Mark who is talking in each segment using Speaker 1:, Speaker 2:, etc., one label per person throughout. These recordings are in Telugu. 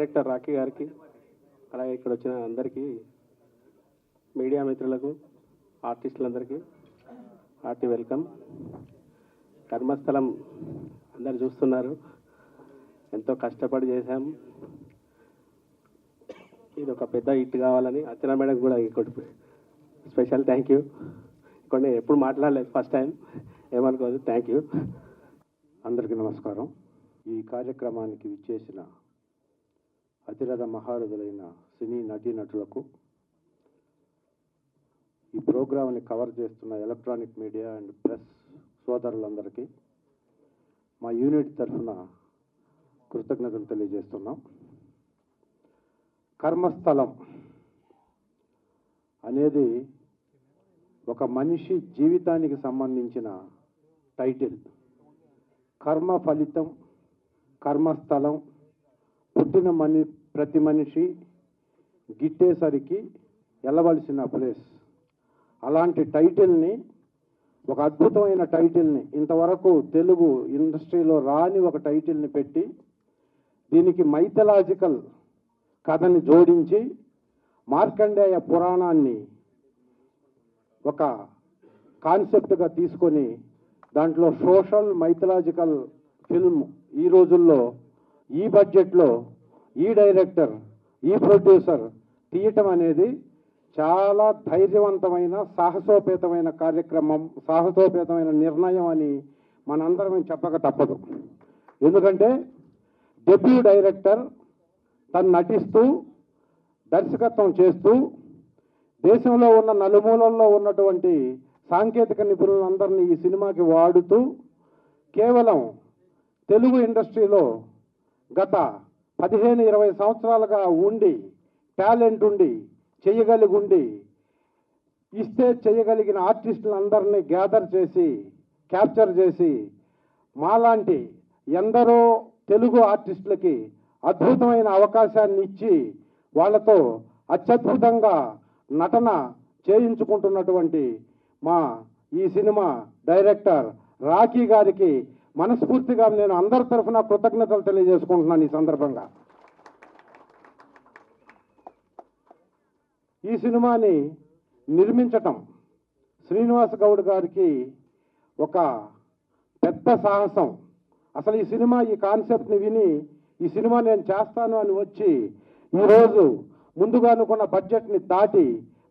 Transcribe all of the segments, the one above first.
Speaker 1: డైరెక్టర్ రాఖీ గారికి, అలాగే ఇక్కడ వచ్చిన అందరికీ, మీడియా మిత్రులకు, ఆర్టిస్టులందరికీ హార్టీ వెల్కమ్. కర్మస్థలం అందరు చూస్తున్నారు, ఎంతో కష్టపడి చేశాం. ఇది ఒక పెద్ద హిట్ కావాలని అర్చన మేడం కూడా ఇంకోటి స్పెషల్ థ్యాంక్ యూ. కొన్ని ఎప్పుడు మాట్లాడలేదు, ఫస్ట్ టైం, ఏమనుకోదు. Thank you.
Speaker 2: అందరికీ నమస్కారం. ఈ కార్యక్రమానికి విచ్చేసిన అతిరథ మహారథులైన సినీ నటీనటులకు, ఈ ప్రోగ్రామ్ని కవర్ చేస్తున్న ఎలక్ట్రానిక్ మీడియా అండ్ ప్రెస్ సోదరులందరికీ మా యూనిట్ తరఫున కృతజ్ఞతలు తెలియజేస్తున్నాం. కర్మస్థలం అనేది ఒక మనిషి జీవితానికి సంబంధించిన టైటిల్. కర్మ ఫలితం, కర్మస్థలం, పుట్టిన ప్రతి మనిషి గిట్టేసరికి వెళ్ళవలసిన ప్లేస్. అలాంటి టైటిల్ని, ఒక అద్భుతమైన టైటిల్ని, ఇంతవరకు తెలుగు ఇండస్ట్రీలో రాని ఒక టైటిల్ని పెట్టి దీనికి మైథలాజికల్ కథని జోడించి మార్కండేయ పురాణాన్ని ఒక కాన్సెప్ట్గా తీసుకొని దాంట్లో సోషల్ మైథలాజికల్ ఫిల్మ్ ఈ రోజుల్లో ఈ బడ్జెట్లో ఈ డైరెక్టర్, ఈ ప్రొడ్యూసర్ తీయటం అనేది చాలా ధైర్యవంతమైన, సాహసోపేతమైన కార్యక్రమం, సాహసోపేతమైన నిర్ణయం అని మనందరం చెప్పక తప్పదు. ఎందుకంటే డెబ్యూ డైరెక్టర్ తను నటిస్తూ, దర్శకత్వం చేస్తూ, దేశంలో ఉన్న నలుమూలల్లో ఉన్నటువంటి సాంకేతిక నిపుణులందరినీ ఈ సినిమాకి వాడుతూ, కేవలం తెలుగు ఇండస్ట్రీలో గత 15-20 సంవత్సరాలుగా ఉండి, టాలెంట్ ఉండి, చేయగలిగి ఇస్తే చేయగలిగిన ఆర్టిస్టులందరినీ గ్యాదర్ చేసి, క్యాప్చర్ చేసి, మాలాంటి ఎందరో తెలుగు ఆర్టిస్టులకి అద్భుతమైన అవకాశాన్ని ఇచ్చి వాళ్ళతో అత్యద్భుతంగా నటన చేయించుకుంటున్నటువంటి మా ఈ సినిమా డైరెక్టర్ రాఖీ గారికి మనస్ఫూర్తిగా నేను అందరి తరఫున కృతజ్ఞతలు తెలియజేసుకుంటున్నాను. ఈ సందర్భంగా ఈ సినిమాని నిర్మించటం శ్రీనివాస్ గౌడ్ గారికి ఒక పెద్ద సాహసం. అసలు ఈ సినిమా, ఈ కాన్సెప్ట్ని విని ఈ సినిమా నేను చేస్తాను అని వచ్చి ఈరోజు ముందుగా అనుకున్న బడ్జెట్ని దాటి,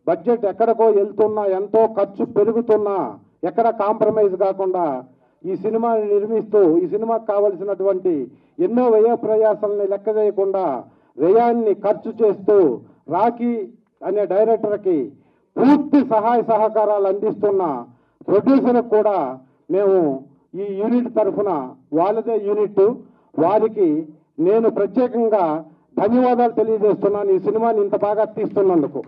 Speaker 2: బడ్జెట్ ఎక్కడికో వెళ్తున్నా, ఎంతో ఖర్చు పెరుగుతున్నా ఎక్కడ కాంప్రమైజ్ కాకుండా ఈ సినిమాని నిర్మిస్తూ, ఈ సినిమాకి కావలసినటువంటి ఎన్నో వ్యయ ప్రయాసాలని లెక్క చేయకుండా వ్యయాన్ని ఖర్చు చేస్తూ రాఖీ అనే డైరెక్టర్కి పూర్తి సహాయ సహకారాలు అందిస్తున్న ప్రొడ్యూసర్కి కూడా మేము ఈ యూనిట్ తరఫున, వాళ్ళదే యూనిట్, వారికి నేను ప్రత్యేకంగా ధన్యవాదాలు తెలియజేస్తున్నాను. ఈ సినిమాని ఇంత బాగా తీస్తున్నందుకు.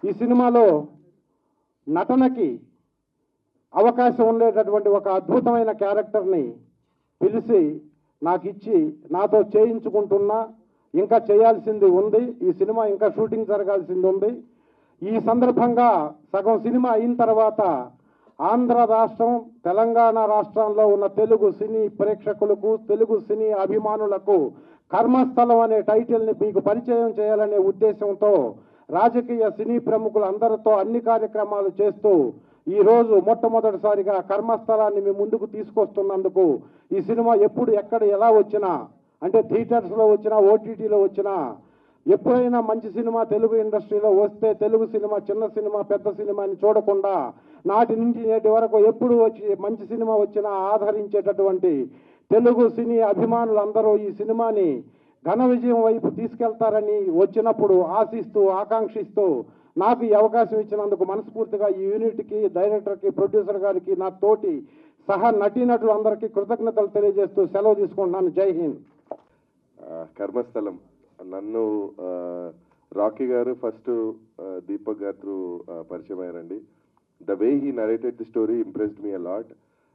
Speaker 2: ఈ సినిమాలో నటనకి అవకాశం ఉండేటటువంటి ఒక అద్భుతమైన క్యారెక్టర్ని పిలిచి నాకు ఇచ్చి, నాతో చేయించుకుంటున్నా, ఇంకా చేయాల్సింది ఉంది, ఈ సినిమా ఇంకా షూటింగ్ జరగాల్సింది ఉంది. ఈ సందర్భంగా సగం సినిమా అయిన తర్వాత ఆంధ్ర రాష్ట్రం, తెలంగాణ రాష్ట్రంలో ఉన్న తెలుగు సినీ ప్రేక్షకులకు, తెలుగు సినీ అభిమానులకు కర్మస్థలం అనే టైటిల్ని మీకు పరిచయం చేయాలనే ఉద్దేశంతో రాజకీయ సినీ ప్రముఖులందరితో అన్ని కార్యక్రమాలు చేస్తూ ఈరోజు మొట్టమొదటిసారిగా కర్మస్థలాన్ని మీ ముందుకు తీసుకొస్తున్నందుకు, ఈ సినిమా ఎప్పుడు, ఎక్కడ, ఎలా వచ్చినా, అంటే థియేటర్స్లో వచ్చినా, ఓటీటీలో వచ్చినా, ఎప్పుడైనా మంచి సినిమా తెలుగు ఇండస్ట్రీలో వస్తే తెలుగు సినిమా చిన్న సినిమా పెద్ద సినిమాని చూడకుండా నాటి నుంచి నేటి వరకు ఎప్పుడు వచ్చి మంచి సినిమా వచ్చినా ఆదరించేటటువంటి తెలుగు సినీ అభిమానులందరూ ఈ సినిమాని ఘన విజయం వైపు తీసుకెళ్తారని వచ్చినప్పుడు ఆశిస్తూ, ఆకాంక్షిస్తూ నాకు ఈ అవకాశం ఇచ్చినందుకు మనస్ఫూర్తిగా ఈ యూనిట్కి, డైరెక్టర్కి, ప్రొడ్యూసర్ గారికి, నా తోటి సహా నటీనటులందరికీ కృతజ్ఞతలు తెలియజేస్తూ సెలవు తీసుకుంటున్నాను. జై హింద్.
Speaker 3: కర్మస్థలం నన్ను రాకీ గారు ఫస్ట్ దీపక్ గారు త్రూ పరిచయం అయ్యారండి. The way he narrated the story impressed me a lot.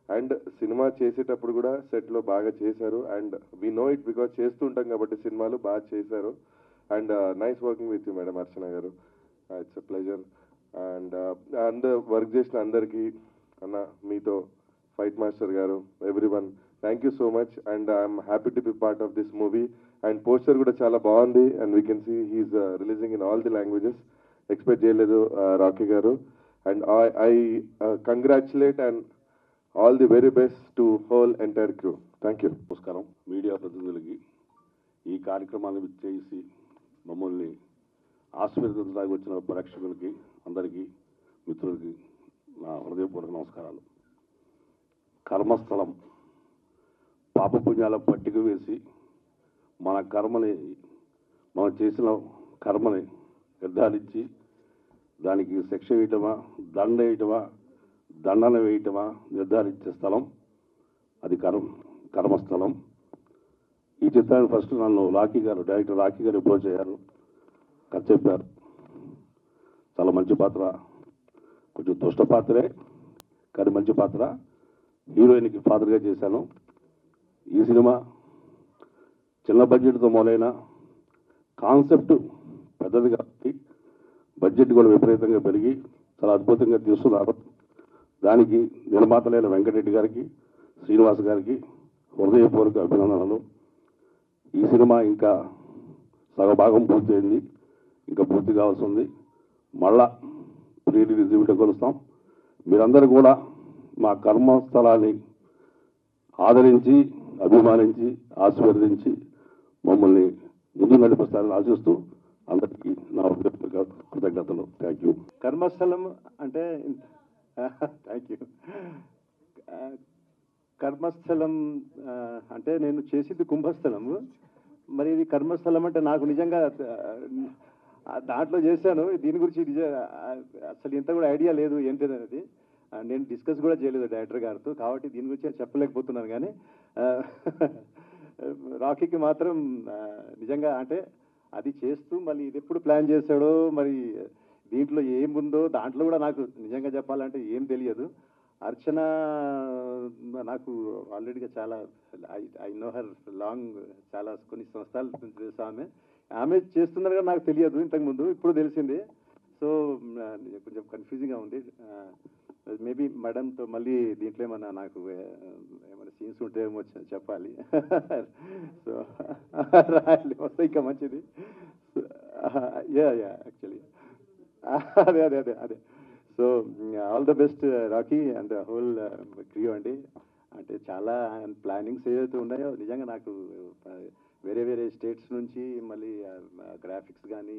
Speaker 3: And cinema చేసేటప్పుడు కూడా సెట్లో బాగా చేశారు. And we know it because చేస్తుంటాం కాబట్టి సినిమాలు బాగా చేశారు. And nice working with you madam Archana గారు. It's a pleasure. And work చేసిన అందరికీ, అన్న మీతో, ఫైట్ మాస్టర్ గారు, everyone, thank you so much. And I'm happy to be part of this movie. And poster కూడా చాలా బాగుంది and we can see he's releasing in all the languages. Expect చేయలేదు రాకీ గారు. And I congratulate and all the very best to whole entire crew. Thank you.
Speaker 4: నమస్కారం మీడియా ప్రతినిధులకి, ఈ కార్యక్రమాన్ని చేసి మమ్మల్ని ఆశీర్వదించడానికి వచ్చిన ప్రేక్షకులకి అందరికీ మిత్రులకి నా హృదయపూర్వక నమస్కారాలు. కర్మస్థలం పాపపుణ్యాల పట్టిక వేసి మన కర్మని, మనం చేసిన కర్మని నిర్ధారించి దానికి శిక్ష వేయటమా, దండ వేయటమా, దండన వేయటమా నిర్ధారించే స్థలం అది కర్మస్థలం. ఈ చిత్రాన్ని ఫస్ట్ నన్ను డైరెక్టర్ రాకీ గారు అప్రోచ్ అయ్యారు, కథ చెప్పారు. చాలా మంచి పాత్ర, కొంచెం దుష్ట పాత్రే కానీ మంచి పాత్ర. హీరోయిన్కి ఫాదర్గా చేశాను. ఈ సినిమా చిన్న బడ్జెట్తో మొదలైన కాన్సెప్ట్ పెద్దది కాబట్టి బడ్జెట్ కూడా విపరీతంగా పెరిగి చాలా అద్భుతంగా తీస్తున్నారు. దానికి నిర్మాతలైన వెంకటరెడ్డి గారికి, శ్రీనివాస్ గారికి హృదయపూర్వక అభినందనలు. ఈ సినిమా ఇంకా సగభాగం పూర్తయింది, ఇంకా పూర్తి కావాల్సి ఉంది. మళ్ళా ప్రీ రిలీజ్ ఈవెంట్ కలుస్తాం. మీరందరూ కూడా మా కర్మస్థలాన్ని ఆదరించి, అభిమానించి, ఆశీర్వదించి మమ్మల్ని ముందు నడిపిస్తారని ఆశిస్తూ అందరికీ నా హృదయపూర్వక కృతజ్ఞతలు. Thank you.
Speaker 5: కర్మస్థలం అంటే థ్యాంక్ యూ. కర్మస్థలం అంటే నేను చేసింది కుంభస్థలము, మరి ఇది కర్మస్థలం అంటే నాకు నిజంగా దాంట్లో చేశాను. దీని గురించి అసలు ఇంత కూడా ఐడియా లేదు ఏంటిది అనేది. నేను డిస్కస్ కూడా చేయలేదు డైరెక్టర్ గారితో, కాబట్టి దీని గురించి చెప్పలేకపోతున్నాను. కానీ రాకీకి మాత్రం నిజంగా అంటే అది చేస్తూ మళ్ళీ ఇది ఎప్పుడు ప్లాన్ చేశాడో, మరి దీంట్లో ఏముందో దాంట్లో కూడా నాకు నిజంగా చెప్పాలంటే ఏం తెలియదు. అర్చన నాకు ఆల్రెడీగా చాలా ఐ నో హర్ లాంగ్, చాలా కొన్ని సంవత్సరాలు తెలుసు. ఆమె చేస్తున్నారు కానీ నాకు తెలియదు ఇంతకుముందు, ఇప్పుడు తెలిసింది. సో కొంచెం కన్ఫ్యూజింగ్గా ఉంది. మేబీ మేడంతో మళ్ళీ దీంట్లో ఏమన్నా నాకు ఏమైనా సీన్స్ ఉంటే ఏమో చెప్పాలి. సో రాయాలి వస్తే ఇంకా మంచిది. యాక్చువల్లీ అదే. So all the best Rocky and whole క్రియూ అండి. అంటే చాలా ప్లానింగ్స్ ఏవైతే ఉన్నాయో నిజంగా నాకు వేరే వేరే స్టేట్స్ నుంచి మళ్ళీ గ్రాఫిక్స్ కానీ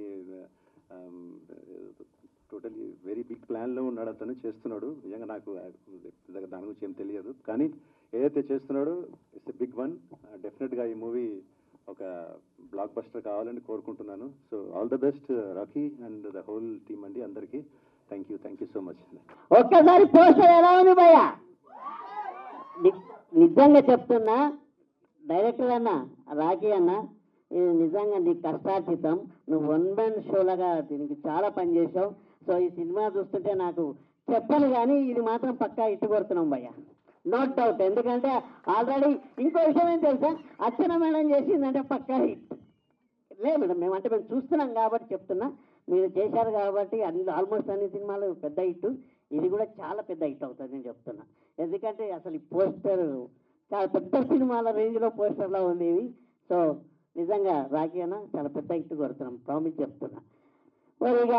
Speaker 5: టోటలీ వెరీ బిగ్ ప్లాన్లో ఉన్నాడు, అతను చేస్తున్నాడు. నిజంగా నాకు దాని గురించి ఏం తెలియదు, కానీ ఏదైతే చేస్తున్నాడో ఇట్స్ ఎ బిగ్ వన్. డెఫినెట్గా ఈ మూవీ ఒక బ్లాక్ బస్టర్ కావాలని కోరుకుంటున్నాను. So all the best Rocky and the whole team అండి. అందరికీ థ్యాంక్ యూ సో మచ్.
Speaker 6: ఒక్కసారి పోస్టర్ ఎలా ఉంది భయ్య? నిజంగా చెప్తున్నా డైరెక్టర్ అన్న, రాకీ అన్న, ఇది నిజంగా నీ కష్టార్జితం. నువ్వు 1 man షోలాగా దీనికి చాలా పనిచేసావు. సో ఈ సినిమా చూస్తుంటే నాకు చెప్పాలి కానీ ఇది మాత్రం పక్కా ఇట్టు కొడుతున్నాం భయ్య, నో డౌట్. ఎందుకంటే ఆల్రెడీ ఇంకో విషయం ఏం తెలుసా, అర్చన మేడం చేసిందంటే పక్కా హిట్. లేదు మేడం, మేము చూస్తున్నాం కాబట్టి చెప్తున్నా. మీరు చేశారు కాబట్టి ఆల్మోస్ట్ అన్ని సినిమాలు పెద్ద హిట్, ఇది కూడా చాలా పెద్ద హిట్ అవుతుంది నేను చెప్తున్నా. ఎందుకంటే అసలు ఈ పోస్టర్ చాలా పెద్ద సినిమాల రేంజ్లో పోస్టర్లా ఉంది ఇది. సో నిజంగా రాకీ అన్న చాలా పెద్ద హిట్ కొడుతున్నాం, ప్రామిస్ చెప్తున్నా. ఇక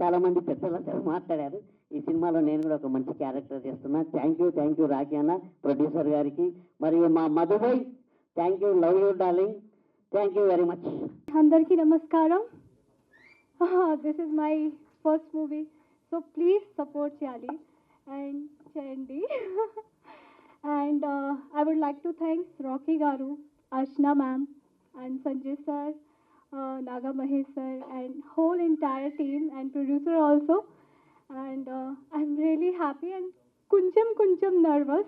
Speaker 6: చాలామంది పెద్దలందరూ మాట్లాడారు. ఈ సినిమాలో నేను కూడా ఒక మంచి క్యారెక్టర్ చేస్తున్నా. థ్యాంక్ యూ రాకీ అన్న, ప్రొడ్యూసర్ గారికి, మరియు మా Madhubhai. Thank you, love you darling. Thank you very much.
Speaker 7: అందరికీ నమస్కారం. This is my first movie, so please support చేయాలి అండ్ చేయండి. And I would like to thanks Rocky garu, Archana ma'am, and Sanjay sir, Naga Mahesh sir, and whole entire team and producer also. And I'm really happy and kuncham nervous.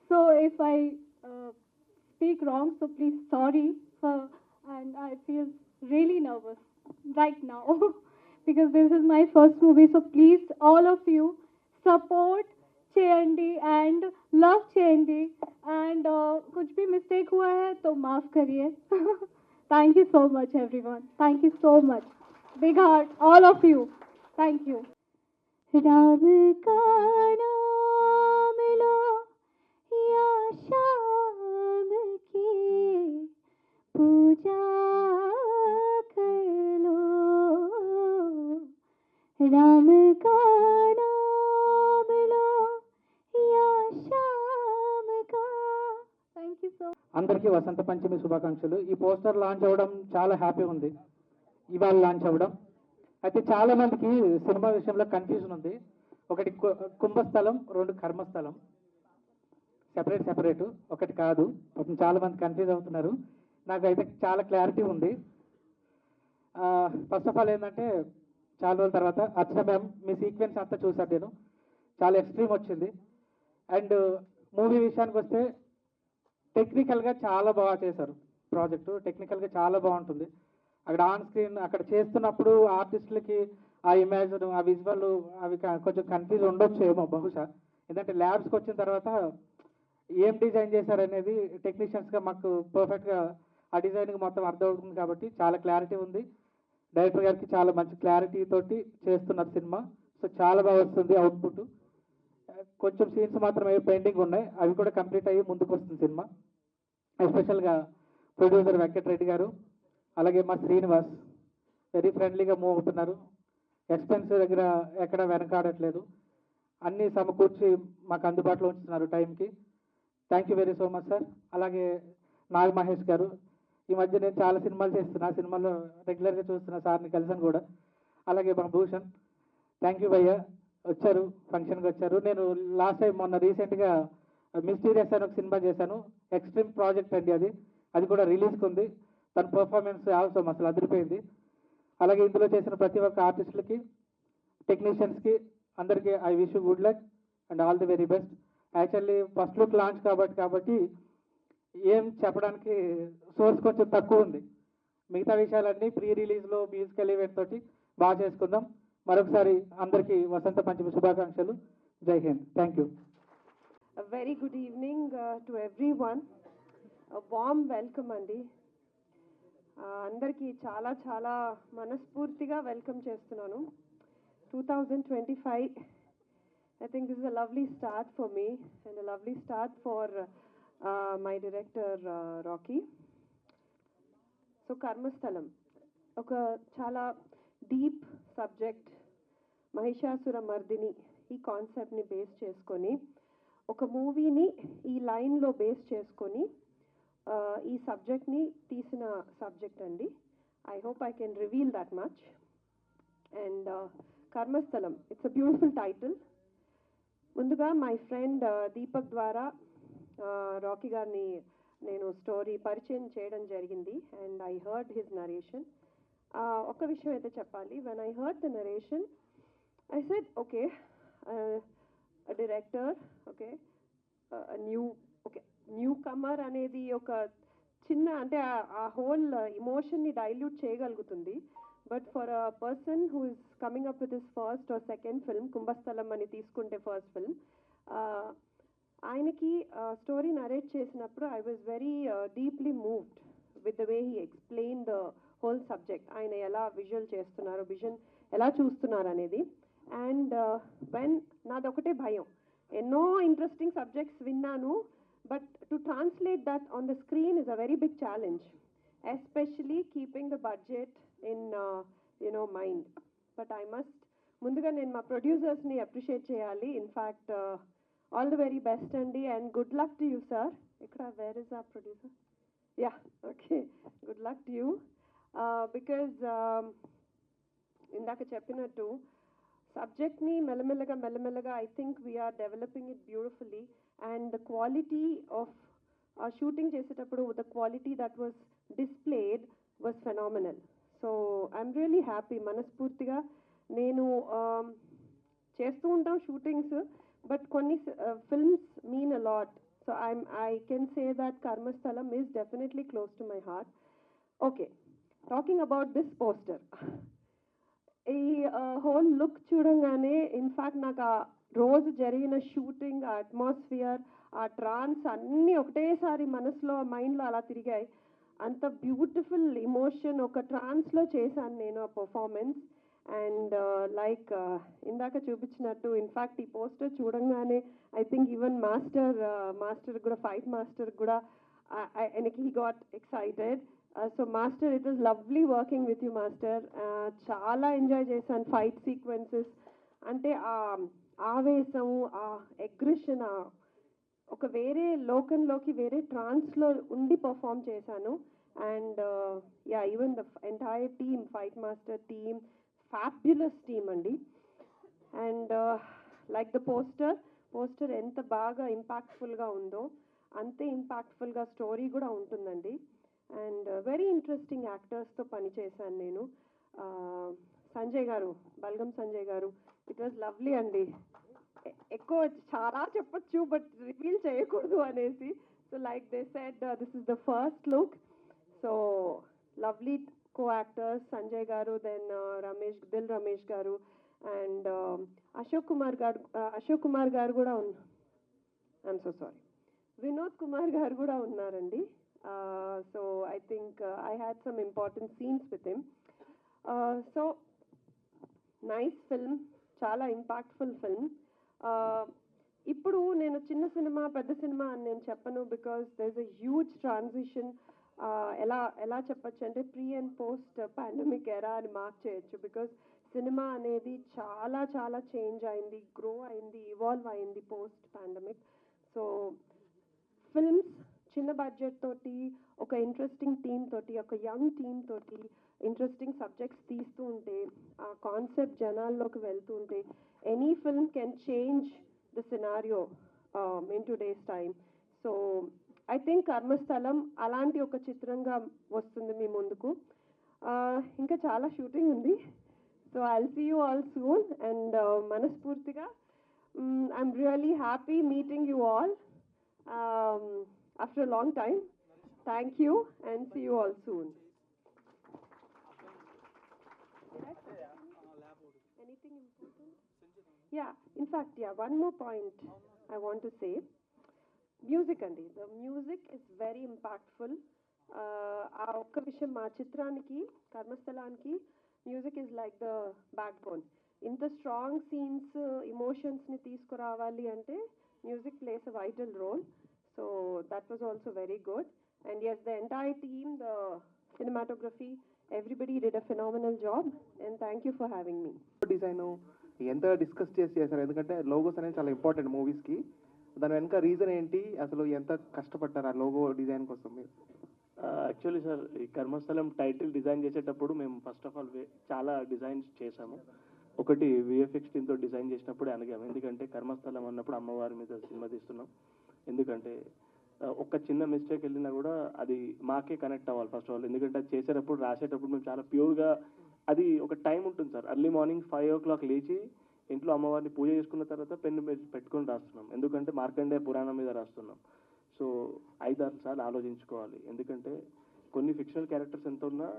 Speaker 7: So if I speak wrong, so please sorry for, and I feel really nervous right now because this is my first movie. So please all of you support चेंडी एंड लव चेंडी एंड कुछ भी मिस्टेक हुआ है तो माफ करिए. Thank you so much everyone, thank you so much, big heart all of you, thank you. Ram का नाम लो या शाम की पूजा कर लो राम का नाम लो या शाम का थैंक यू सो
Speaker 8: అందరికీ వసంత పంచమి శుభాకాంక్షలు. ఈ పోస్టర్ లాంచ్ అవ్వడం చాలా హ్యాపీ ఉంది, ఇవాళ లాంచ్ అవ్వడం. అయితే చాలా మందికి సినిమా విషయంలో కన్ఫ్యూజన్ ఉంది. ఒకటి కుంభస్థలం, రెండు కర్మస్థలం, సెపరేట్ ఒకటి కాదు. పాపం చాలా మంది కన్ఫ్యూజ్ అవుతున్నారు. నాకైతే చాలా క్లారిటీ ఉంది. ఫస్ట్ ఆఫ్ ఆల్ ఏంటంటే, చాలా రోజుల తర్వాత అర్చన మ్యామ్ మీ సీక్వెన్స్ అంతా చూసాను నేను, చాలా ఎక్స్ట్రీమ్ వచ్చింది. అండ్ మూవీ విషయానికి వస్తే టెక్నికల్గా చాలా బాగా చేశారు. ప్రాజెక్టు టెక్నికల్గా చాలా బాగుంటుంది. అక్కడ ఆన్ స్క్రీన్ అక్కడ చేస్తున్నప్పుడు ఆర్టిస్టులకి ఆ ఇమేజిన్, ఆ విజువల్ అవి కొంచెం కన్ఫ్యూజ్ ఉండొచ్చు ఏమో బహుశా. ఎందుకంటే ల్యాబ్స్కి వచ్చిన తర్వాత ఏం డిజైన్ చేశారనేది టెక్నీషియన్స్గా మాకు పర్ఫెక్ట్గా ఆ డిజైన్కి మొత్తం అర్థమవుతుంది. కాబట్టి చాలా క్లారిటీ ఉంది. డైరెక్టర్ గారికి చాలా మంచి క్లారిటీ తోటి చేస్తున్నారు సినిమా. సో చాలా బాగా వస్తుంది అవుట్పుట్. కొంచెం సీన్స్ మాత్రమే పెండింగ్ ఉన్నాయి, అవి కూడా కంప్లీట్ అయ్యి ముందుకు వస్తుంది సినిమా. ఎస్పెషల్గా ప్రొడ్యూసర్ వెంకటరెడ్డి గారు, అలాగే మా శ్రీనివాస్ వెరీ ఫ్రెండ్లీగా మూవ్ అవుతున్నారు. ఎక్స్పెన్స్ దగ్గర ఎక్కడ వెనకాడట్లేదు, అన్నీ సమకూర్చి మాకు అందుబాటులో ఉంచుతున్నారు టైంకి. Thank you very so much sir. అలాగే నాగ్ మహేష్ గారు, ఈ మధ్య నేను చాలా సినిమాలు చేస్తున్నా, సినిమాలో రెగ్యులర్గా చూస్తున్నా, సార్ని కలిసాను కూడా. అలాగే మా భూషణ్, థ్యాంక్ యూ భయ్య, వచ్చారు ఫంక్షన్కి వచ్చారు. నేను లాస్ట్ టైం మొన్న రీసెంట్గా మిస్టీరియస్ అని ఒక సినిమా చేశాను, ఎక్స్ట్రీమ్ ప్రాజెక్ట్ అండి అది, అది కూడా రిలీజ్కి ఉంది. తన పర్ఫార్మెన్స్ అవసరం అసలు అదిరిపోయింది. అలాగే ఇందులో చేసిన ప్రతి ఒక్క ఆర్టిస్టులకి, టెక్నీషియన్స్కి అందరికీ I wish you good luck and all the very best. Actually first look launch కాబట్టి ఏం చెప్పడానికి సోర్స్ కొంచెం తక్కువ ఉంది. మిగతా విషయాలన్నీ ప్రీ రిలీజ్లో మ్యూజికల్ ఈవెంట్ తోటి బాగా చేసుకుందాం. మరొకసారి అందరికీ వసంత పంచమి శుభాకాంక్షలు. జై Hind. Thank you.
Speaker 9: A very good evening to everyone. A warm welcome అండి. అందరికీ చాలా చాలా మనస్ఫూర్తిగా వెల్కమ్ చేస్తున్నాను. 2025 I think this is a lovely start for me and a lovely start for my director Rocky. So కర్మస్థలం ఒక చాలా డీప్ సబ్జెక్ట్, మహిషాసుర మర్దిని ఈ కాన్సెప్ట్ని బేస్ చేసుకొని ఒక మూవీని ఈ లైన్లో బేస్ చేసుకొని ఈ సబ్జెక్ట్ని తీసిన సబ్జెక్ట్ అండి. I hope I can reveal that much. And Karmasthalam, it's a beautiful title. ముందుగా మై ఫ్రెండ్ దీపక్ ద్వారా రాకీ గారిని నేను స్టోరీ పరిచయం చేయడం జరిగింది and I heard his narration. ఒక విషయం అయితే చెప్పాలి, when I heard the narration I said okay, director okay, newcomer అనేది ఒక చిన్న అంటే ఆ హోల్ ఇమోషన్ని డైల్యూట్ చేయగలుగుతుంది. But for a person who is coming up with his first are second film, కుంభస్థలం అని తీసుకుంటే ఫస్ట్ ఫిల్మ్, ఆయనకి స్టోరీ నరేట్ చేసినప్పుడు I was very deeply moved with the way he explain the whole subject. ఆయన ఎలా విజువల్ చేస్తున్నారు, విజన్ ఎలా చూస్తున్నారు అనేది. అండ్ వెన్ నాదొకటే భయం, ఎన్నో ఇంట్రెస్టింగ్ సబ్జెక్ట్స్ విన్నాను, but to translate that on the screen is a very big challenge, especially keeping the budget in mind. But I must ముందుగా నేను మా ప్రొడ్యూసర్స్ని అప్రిషియేట్ చేయాలి. In fact all the very best అండి and good luck to you sir. ఇక్కడ where is our producer? Yeah okay, good luck to you. Because ఇందాక చెప్పినట్టు సబ్జెక్ట్ని మెల్లమెల్లగా I think we're developing it beautifully and the quality of shooting చేసేటప్పుడు the quality that was displayed was phenomenal. So I'm really happy. మనస్ఫూర్తిగా నేను చేస్తూ ఉంటాం షూటింగ్స్, బట్ కొన్ని films mean a lot. So I can say that Karmasthalam is definitely close to my heart. Okay, talking about this poster, ఈ హోల్ లుక్ చూడంగానే ఇన్ఫ్యాక్ట్ నాకు ఆ రోజు జరిగిన షూటింగ్, ఆ అట్మాస్ఫియర్, ఆ ట్రాన్స్ అన్నీ ఒకటేసారి మనసులో మైండ్లో అలా తిరిగాయి. అంత బ్యూటిఫుల్ ఇమోషన్ ఒక ట్రాన్స్లో చేశాను నేను ఆ పర్ఫార్మెన్స్. అండ్ లైక్ ఇందాక చూపించినట్టు ఇన్ఫ్యాక్ట్ ఈ పోస్టర్ చూడంగానే ఐ థింక్ ఈవెన్ మాస్టర్ కూడా, ఫైట్ మాస్టర్ కూడా ఆయనకి he got excited. So master, it was lovely working with you master. చాలా ఎంజాయ్ చేశాను ఫైట్ సీక్వెన్సెస్. అంటే ఆ ఆవేశము, ఆ అగ్రెషన్, ఒక వేరే లోకంలోకి, వేరే ట్రాన్స్లో ఉండి పర్ఫామ్ చేశాను. And yeah, even the entire team, fight master team, fabulous team అండి. అండ్ లైక్ ద పోస్టర్ ఎంత బాగా ఇంపాక్ట్ఫుల్గా ఉందో అంతే ఇంపాక్ట్ఫుల్గా స్టోరీ కూడా ఉంటుందండి. అండ్ వెరీ ఇంట్రెస్టింగ్ యాక్టర్స్తో పనిచేశాను నేను. సంజయ్ గారు, బల్గం సంజయ్ గారు, ఇట్ వాజ్ లవ్లీ అండి. ఎక్కువ చాలా చెప్పొచ్చు బట్ రివీల్ చేయకూడదు అనేసి. So like they said, this is the first look. So lovely co-actors, Sanjay గారు, దెన్ రమేష్ గారు, అండ్ అశోక్ కుమార్ గారు కూడా ఉన్నారు. I'm so sorry, Vinod Kumar garu కూడా ఉన్నారండి. So I think I had some important scenes with him. So nice film, చాలా ఇంపాక్ట్ఫుల్ ఫిల్మ్. ఇప్పుడు నేను చిన్న సినిమా పెద్ద సినిమా అని నేను చెప్పను, because there is a huge transition. ఎలా చెప్పచ్చు అంటే ప్రీ అండ్ పోస్ట్ పాండమిక్ ఎరా అని మార్క్ చేయొచ్చు. బికాస్ సినిమా అనేది చాలా చాలా చేంజ్ అయింది, గ్రో అయింది, ఇవాల్వ్ అయింది పోస్ట్ పాండమిక్. సో ఫిల్మ్స్ చిన్న బడ్జెట్ తోటి, ఒక ఇంట్రెస్టింగ్ టీమ్ తోటి, ఒక యంగ్ టీమ్ తోటి ఇంట్రెస్టింగ్ సబ్జెక్ట్స్ తీస్తూ ఉంటే, ఆ కాన్సెప్ట్ జనాల్లోకి వెళ్తూ ఉంటే, any film can change the scenario in today's time. So I think Karmasthalam అలాంటి ఒక చిత్రంగా వస్తుంది మీ ముందుకు. ఇంకా చాలా షూటింగ్ ఉంది. So I'll see you all soon. And మనస్ఫూర్తిగా I'm really happy meeting you all after a long time. Thank you and see you all soon. Anything important? Yeah, in fact, one more point I want to say. Music andi, the music is very impactful. ఆ ఒక్క విషయం, మా చిత్రానికి, కర్మస్థలానికి music is like the backbone. ఇంత స్ట్రాంగ్ సీన్స్, ఇమోషన్స్ని తీసుకురావాలి అంటే music plays a vital role. So that was also very good. And yes, the entire team, the cinematography, everybody did a phenomenal job, and thank you for having me.
Speaker 10: Design ఎంత డిస్కస్ చేశారు? ఎందుకంటే లోగోస్ అనేది చాలా ఇంపార్టెంట్ మూవీస్కి. దాని వెనక రీజన్ ఏంటి, అసలు ఎంత కష్టపడ్డారు ఆ లోగో డిజైన్ కోసం మీరు?
Speaker 1: యాక్చువల్లీ సార్, ఈ కర్మస్థలం టైటిల్ డిజైన్ చేసేటప్పుడు మేము ఫస్ట్ ఆఫ్ ఆల్ చాలా డిజైన్స్ చేసాము. ఒకటి విఎఫ్ఎక్స్ టీమ్తో డిజైన్ చేసినప్పుడే అనగాము, ఎందుకంటే కర్మస్థలం అన్నప్పుడు అమ్మవారి మీద సినిమా తీస్తున్నాం. ఎందుకంటే ఒక చిన్న మిస్టేక్ వెళ్ళినా కూడా అది మాకే కనెక్ట్ అవ్వాలి ఫస్ట్ ఆఫ్ ఆల్. ఎందుకంటే అది చేసేటప్పుడు, రాసేటప్పుడు మేము చాలా ప్యూర్గా, అది ఒక టైం ఉంటుంది సార్. ఎర్లీ మార్నింగ్ 5 o'clock లేచి ఇంట్లో అమ్మవారిని పూజ చేసుకున్న తర్వాత పెన్ను పెట్టుకొని రాస్తున్నాం. ఎందుకంటే మార్కండేయ పురాణం మీద రాస్తున్నాం. సో 5-6 సార్లు ఆలోచించుకోవాలి. ఎందుకంటే కొన్ని ఫిక్షనల్ క్యారెక్టర్స్ ఎంత ఉన్నా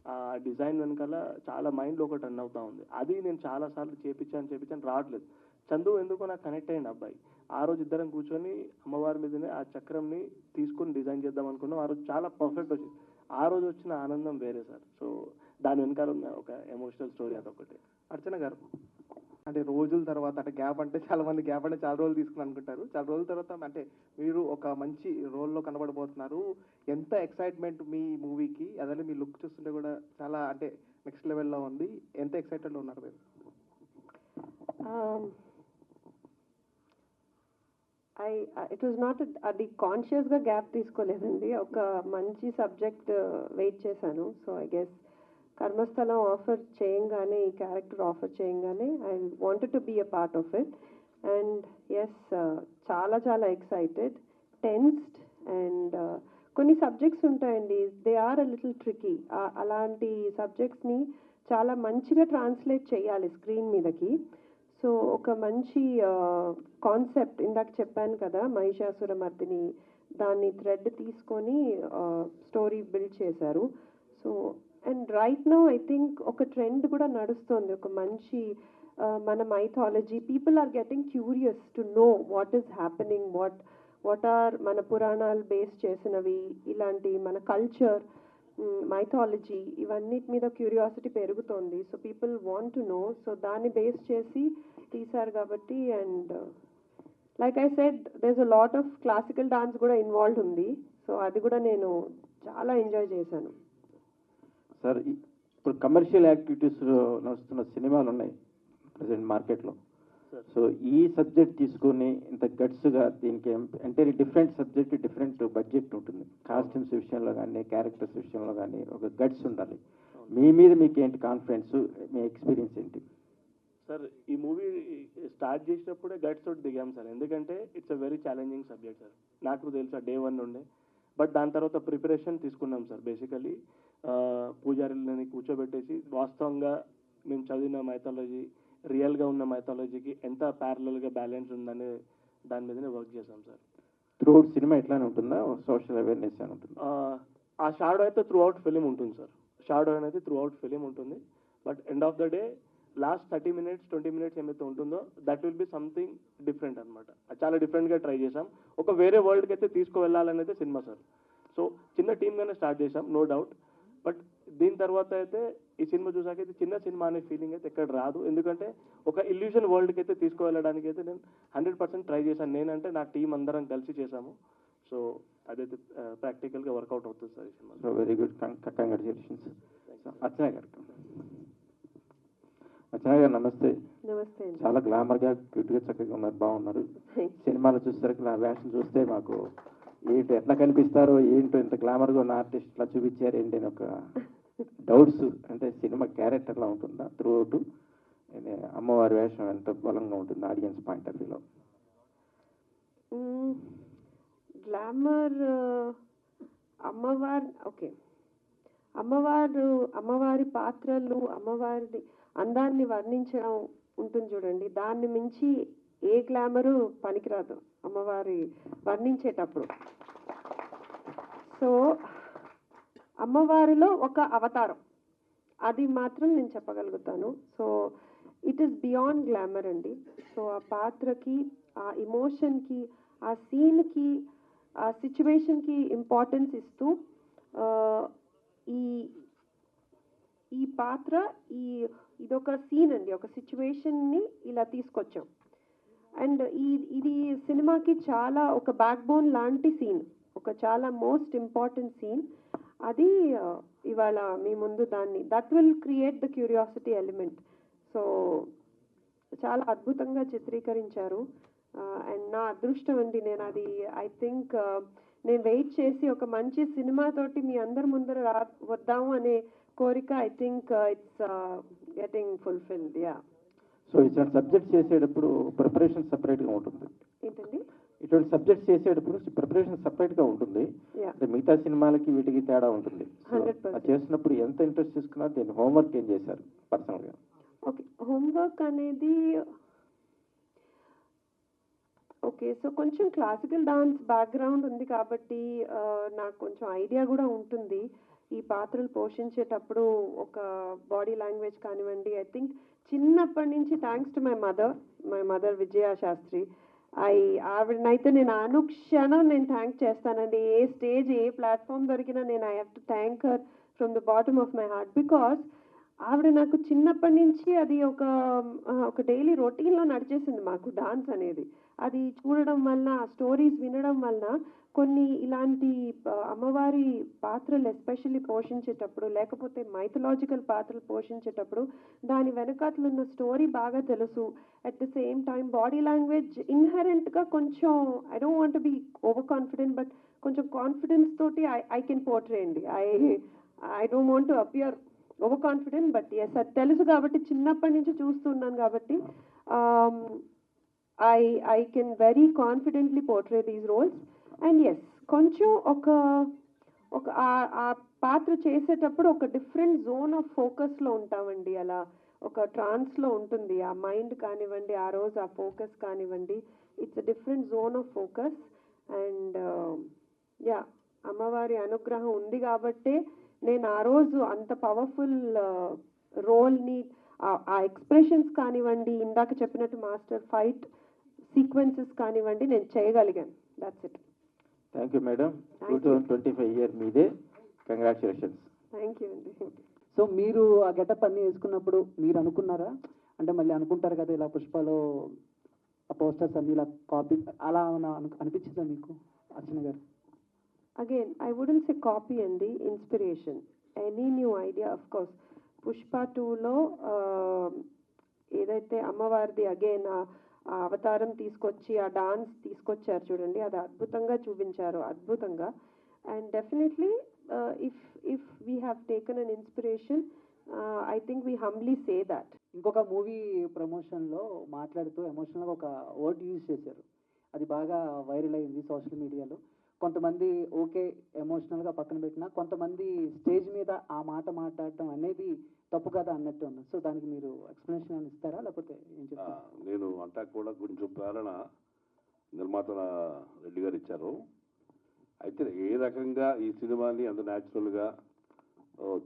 Speaker 1: ఆ డిజైన్ వెనకాల చాలా మైండ్లో ఒకటి రన్ అవుతా ఉంది. అది నేను చాలాసార్లు చేపించాను రావట్లేదు. చందు ఎందుకో నాకు కనెక్ట్ అయ్యింది అబ్బాయి. ఆ రోజు ఇద్దరం కూర్చొని అమ్మవారి మీదనే ఆ చక్రంని తీసుకొని డిజైన్ చేద్దాం అనుకున్నాం. ఆ రోజు చాలా పర్ఫెక్ట్ వచ్చింది. ఆ రోజు వచ్చిన ఆనందం వేరే సార్. సో దాని వెనకాల ఉన్న ఒక ఎమోషనల్ స్టోరీ అదొకటి.
Speaker 10: అర్చన గారు, అంటే రోజుల తర్వాత, అంటే గ్యాప్ అంటే చాలా మంది గ్యాప్ అంటే చాలా రోజులు తీసుకుని అనుకుంటారు. చాలా రోజుల తర్వాత అంటే మీరు ఒక మంచి రోల్లో కనబడబోతున్నారు. ఎంత ఎక్సైట్మెంట్ మీ మూవీకి, అదే మీ లుక్ చూస్తుంటే కూడా చాలా అంటే నెక్స్ట్ లెవెల్లో ఉంది. ఎంత ఎక్సైటెడ్లో ఉన్నారు మీరు?
Speaker 9: ఇట్ వాజ్ నాట్ అది కాన్షియస్గా గ్యాప్ తీసుకోలేదండి. ఒక మంచి సబ్జెక్ట్ వెయిట్ చేశాను. So I guess Karmasthalam offer చేయంగానే, ఈ క్యారెక్టర్ ఆఫర్ చేయంగానే I wanted to be a part of it. And yes, చాలా చాలా ఎక్సైటెడ్, టెన్స్డ్. అండ్ కొన్ని సబ్జెక్ట్స్ ఉంటాయండి, they are a little tricky. అలాంటి సబ్జెక్ట్స్ని చాలా మంచిగా ట్రాన్స్లేట్ చేయాలి స్క్రీన్ మీదకి. సో ఒక మంచి కాన్సెప్ట్, ఇందాక చెప్పాను కదా మహిషాసురమర్దిని, దాన్ని థ్రెడ్ తీసుకొని స్టోరీ బిల్డ్ చేశారు. So and right now I think ఒక ట్రెండ్ కూడా నడుస్తుంది, ఒక మంచి మన mythology, people are getting curious to know what is happening, what are మన పురాణాలు బేస్ చేసినవి, ఇలాంటి మన కల్చర్, మైథాలజీ, ఇవన్నిటి మీద క్యూరియాసిటీ పెరుగుతోంది. So people want to know. So దాన్ని బేస్ చేసి తీశారు కాబట్టి. And like I said, there is a lot of classical dance కూడా ఇన్వాల్వ్ ఉంది. సో అది కూడా నేను చాలా ఎంజాయ్ చేశాను.
Speaker 11: సార్ ఇప్పుడు కమర్షియల్ యాక్టివిటీస్ నడుస్తున్న సినిమాలు ఉన్నాయి ప్రజెంట్ మార్కెట్లో. సో ఈ సబ్జెక్ట్ తీసుకొని ఇంత గట్స్గా దీనికి entire different subject different budget ఉంటుంది. కాస్ట్యూమ్స్ విషయంలో కానీ క్యారెక్టర్స్ విషయంలో కానీ ఒక గట్స్ ఉండాలి. మీ మీద మీకు ఏంటి కాన్ఫిడెన్స్, మీ ఎక్స్పీరియన్స్ ఏంటి?
Speaker 1: సార్ ఈ మూవీ స్టార్ట్ చేసినప్పుడే గట్స్ తోటి దిగాం సార్, ఎందుకంటే it's a very challenging subject sir. నాకు తెలుసా డే 1 నుండే. బట్ దాని తర్వాత ప్రిపరేషన్ తీసుకున్నాం సార్. బేసికలీ పూజారులని కూర్చోబెట్టేసి వాస్తవంగా మేము చదివిన మైథాలజీ రియల్గా ఉన్న మైథాలజీకి ఎంత ప్యారలల్గా బ్యాలెన్స్ ఉందనే దాని మీదనే వర్క్ చేసాం సార్.
Speaker 11: త్రూఅవుట్ సినిమా ఎట్లానే ఉంటుందా, సోషల్ అవేర్నెస్ అని ఉంటుంది?
Speaker 1: ఆ షాడో అయితే త్రూ అవుట్ ఫిలిం ఉంటుంది సార్. షాడో అనేది త్రూ అవుట్ ఫిలిం ఉంటుంది. But end of the day last 30 minutes 20 minutes ఏమైతే ఉంటుందో that will be something different అనమాట. చాలా డిఫరెంట్గా ట్రై చేసాం. ఒక వేరే వరల్డ్కి అయితే తీసుకువెళ్ళాలనేది సినిమా సార్. సో చిన్న టీమ్గానే స్టార్ట్ చేసాం, నో డౌట్. బట్ దీని తర్వాత అయితే ఈ సినిమా చూసాక అయితే చిన్న సినిమా అనే ఫీలింగ్ అయితే ఎక్కడ రాదు. ఎందుకంటే ఒక ఇల్యూజన్ వరల్డ్కి అయితే తీసుకువెళ్ళడానికి అయితే నేను 100% ట్రై చేశాను. నేనంటే నా టీం అందరం కలిసి చేశాము. సో అదైతే ప్రాక్టికల్గా వర్కౌట్ అవుతుంది సార్ ఈ సినిమా.
Speaker 11: So very good, congratulations. Archana గారు. అర్చన గారు నమస్తే.
Speaker 9: నమస్తే అండి.
Speaker 11: చాలా గ్లామర్గా క్యూట్గా చక్కగా ఉన్నారు, బాగున్నారు. సినిమాలో చూసేసరికి నా వేషం చూస్తే మాకు ఏంటి ఎట్లా కనిపిస్తారో ఏంటో ఇంత గ్లామర్గా ఉన్న ఆర్టిస్ట్ ఇట్లా చూపించారు ఏంటి అని ఒక డౌట్స్. అంటే సినిమా క్యారెక్టర్లా ఉంటుందా త్రూ అవుట్? అమ్మవారి వేషం ఎంత బలంగా ఉంటుంది ఆడియన్స్ పాయింట్ ఆఫ్ వ్యూలో?
Speaker 9: గ్లామర్ అమ్మవారు ఓకే, అమ్మవారి పాత్రలు, అమ్మవారి అందాన్ని వర్ణించడం ఉంటుంది చూడండి, దాన్ని మించి ఏ గ్లామరు పనికిరాదు అమ్మవారి వర్ణించేటప్పుడు. సో అమ్మవారిలో ఒక అవతారం, అది మాత్రం నేను చెప్పగలుగుతాను. So it is beyond glamour అండి. సో ఆ పాత్రకి, ఆ ఇమోషన్కి, ఆ సీన్కి, ఆ సిచ్యువేషన్కి ఇంపార్టెన్స్ ఇస్తూ ఈ పాత్ర ఇదొక సీన్ అండి, ఒక సిచ్యువేషన్ని ఇలా తీసుకొచ్చాం. అండ్ ఇది సినిమాకి చాలా ఒక బ్యాక్ బోన్ లాంటి సీన్, ఒక చాలా మోస్ట్ ఇంపార్టెంట్ సీన్. అది ఇవాళ మీ ముందు that will create the curiosity element. So చాలా అద్భుతంగా చిత్రీకరించారు. అండ్ నా అదృష్టం అండి, నేను అది ఐ థింక్ నేను వెయిట్ చేసి ఒక మంచి సినిమాతోటి మీ అందరి ముందర వద్దాము అనే కోరిక I think it's getting fulfilled. Yeah.
Speaker 11: So ఇటువంటి సబ్జెక్ట్స్ చేసేటప్పుడు ప్రిపరేషన్ సపరేట్గా ఉంటుంది.
Speaker 9: ఏంటండి?
Speaker 11: ఇటువంటి సబ్జెక్ట్స్ చేసేటప్పుడు ప్రిపరేషన్ సపరేట్గా ఉంటుంది. అంటే మిగతా సినిమాలకి వీటికి తేడా ఉంటుంది.
Speaker 9: 100%.
Speaker 11: చేసినప్పుడు ఎంత ఇంట్రెస్ట్ తీసుకున్నా దీన్ని హోంవర్క్ ఏం చేశారు పర్సనల్గా?
Speaker 9: ఓకే, హోంవర్క్ అనేది ఓకే, సో కొంచెం క్లాసికల్ డాన్స్ బ్యాక్గ్రౌండ్ ఉంది కాబట్టి నాకు కొంచెం ఐడియా కూడా ఉంటుంది ఈ పాత్రలు పోషించేటప్పుడు. ఒక బాడీ లాంగ్వేజ్ కానివ్వండి, ఐ థింక్ చిన్నప్పటి నుంచి థ్యాంక్స్ టు మై మదర్ విజయ శాస్త్రి, ఆవిడనైతే నేను అనుక్షణం నేను థ్యాంక్ చేస్తానండి. ఏ స్టేజ్ ఏ ప్లాట్ఫామ్ దొరికినా నేను I have to thank her from the bottom of my heart. Because ఆవిడ నాకు చిన్నప్పటి నుంచి అది ఒక డైలీ రొటీన్లో నడిచేసింది మాకు డాన్స్ అనేది. అది చూడడం వలన, ఆ స్టోరీస్ వినడం వలన కొన్ని ఇలాంటి అమ్మవారి పాత్రలు ఎస్పెషల్లీ పోషించేటప్పుడు, లేకపోతే మైథలాజికల్ పాత్రలు పోషించేటప్పుడు దాని వెనకాతలున్న స్టోరీ బాగా తెలుసు. At the same time body language ఇన్హెరెంట్గా కొంచెం I don't want be overconfident, but కొంచెం కాన్ఫిడెన్స్ తోటి ఐ కెన్ పోర్ట్రే అండి. I don't want to appear overconfident, but yes అది తెలుసు కాబట్టి, చిన్నప్పటి నుంచి చూస్తున్నాను కాబట్టి I can very confidently portray these roles. And yes, కొంచెం ఒక ఆ పాత్ర చేసేటప్పుడు ఒక డిఫరెంట్ జోన్ ఆఫ్ ఫోకస్లో ఉంటామండి. అలా ఒక ట్రాన్స్లో ఉంటుంది ఆ మైండ్ కానివ్వండి, ఆ రోజు ఆ ఫోకస్ కానివ్వండి, it's a different zone of focus. And yeah, అమ్మవారి అనుగ్రహం ఉంది కాబట్టే నేను ఆ రోజు అంత పవర్ఫుల్ రోల్ని, ఆ ఎక్స్ప్రెషన్స్ కానివ్వండి, ఇందాక చెప్పినట్టు మాస్టర్ ఫైట్ సీక్వెన్సెస్ కానివ్వండి, నేను చేయగలిగాను. That's it.
Speaker 11: Thank you madam. 2025 year మీదే. కంగ్రాచులేషన్స్.
Speaker 9: థ్యాంక్ యూ అండి.
Speaker 12: సో మీరు ఆ గెటప్ అన్నీ వేసుకున్నప్పుడు మీరు అనుకున్నారా, అంటే మళ్ళీ అనుకుంటారు కదా ఇలా పుష్పలో ఆ పోస్టర్స్ అన్ని ఇలా కాపీ అలా అనిపించిందా మీకు అర్చన గారు?
Speaker 9: Again I wouldn't say copy అండి, inspiration. Any new idea. Of course Pushpa 2లో ఏదైతే అమ్మవారిది అగైన్ ఆ అవతారం తీసుకొచ్చి ఆ డాన్స్ తీసుకొచ్చారు చూడండి, అది అద్భుతంగా చూపించారు, అద్భుతంగా. And definitely if we have taken an inspiration, I think we humbly say that.
Speaker 12: ఇంకొక మూవీ ప్రమోషన్లో మాట్లాడుతూ ఎమోషనల్గా ఒక వర్డ్ యూజ్ చేశారు, అది బాగా వైరల్ అయింది సోషల్ మీడియాలో. కొంతమంది ఓకే ఎమోషనల్గా పక్కన పెట్టినా కొంతమంది స్టేజ్ మీద ఆ మాట మాట్లాడటం అనేది తప్పు కదా అన్నట్టు ఉన్నారు. సో దానికి మీరు ఎక్స్ప్లెనేషన్ ఏమైనా ఇస్తారా, లేకపోతే ఏం చెప్తారా?
Speaker 4: నేను అంటా కూడా కొంచెం ప్రేరణ నిర్మాతల రెడ్డి గారు ఇచ్చారు. అయితే ఏ రకంగా ఈ సినిమాని అంత న్యాచురల్గా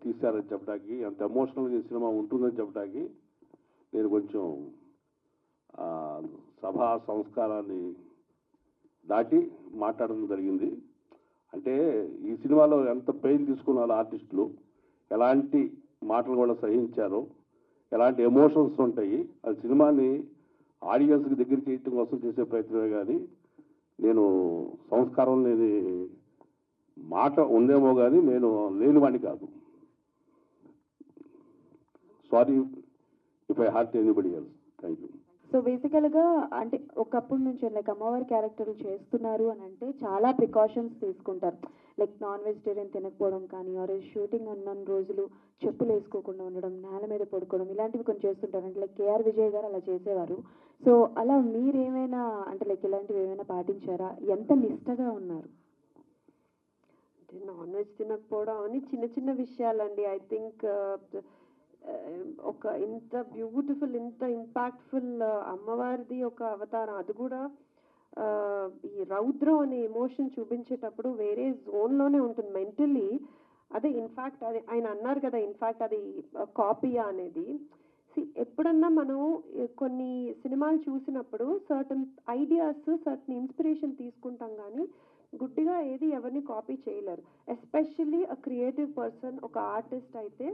Speaker 4: తీశారని చెప్పడానికి, అంత ఎమోషనల్గా ఈ సినిమా ఉంటుందని చెప్పడానికి నేను కొంచెం సభా సంస్కారాన్ని దాటి మాట్లాడడం జరిగింది. అంటే ఈ సినిమాలో ఎంత పెయిన్ తీసుకున్నారు ఆర్టిస్టులు, ఎలాంటి మాటలు కూడా సహించారు, ఎలాంటి ఎమోషన్స్ ఉంటాయి, అది సినిమాని ఆడియన్స్కి దగ్గర చేయటం కోసం చేసే ప్రయత్నమే కానీ నేను సంస్కారం లేని మాట ఉందేమో కానీ నేను లేనివాడిని కాదు. Sorry if I hurt anybody else. Thank you.
Speaker 13: So బేసికల్గా అంటే ఒకప్పటి నుంచి లైక్ అమ్మవారి క్యారెక్టర్లు చేస్తున్నారు అని అంటే చాలా ప్రికాషన్స్ తీసుకుంటారు. లైక్ నాన్ వెజిటేరియన్ తినకపోవడం కానీ, ఆర్ షూటింగ్ ఉన్న రోజులు చెప్పులు వేసుకోకుండా ఉండడం, నేల మీద పడుకోవడం, ఇలాంటివి కొన్ని చేస్తుంటారు. అంటే లైక్ కేఆర్ విజయ్ గారు అలా చేసేవారు. సో అలా మీరేమైనా అంటే లైక్ ఇలాంటివి ఏమైనా పాటించారా? ఎంత నిష్టగా ఉన్నారు?
Speaker 9: అంటే నాన్ వెజ్ తినకపోవడం అని చిన్న చిన్న విషయాలండి. ఐ థింక్ ఒక ఇంత బ్యూటిఫుల్, ఇంత ఇంపాక్ట్ఫుల్ అమ్మవారిది ఒక అవతారం, అది కూడా ఈ రౌద్రం అనే ఎమోషన్ చూపించేటప్పుడు వేరే జోన్లోనే ఉంటుంది మెంటలీ. అదే ఇన్ఫ్యాక్ట్ అది ఆయన అన్నారు కదా, ఇన్ఫ్యాక్ట్ అది కాపీయా అనేది. ఎప్పుడన్నా మనం కొన్ని సినిమాలు చూసినప్పుడు సర్టన్ ఐడియాస్, సర్టన్ ఇన్స్పిరేషన్ తీసుకుంటాం కానీ గుడ్డిగా ఏది ఎవరిని కాపీ చేయలేరు. ఎస్పెషల్లీ అ క్రియేటివ్ పర్సన్, ఒక ఆర్టిస్ట్ అయితే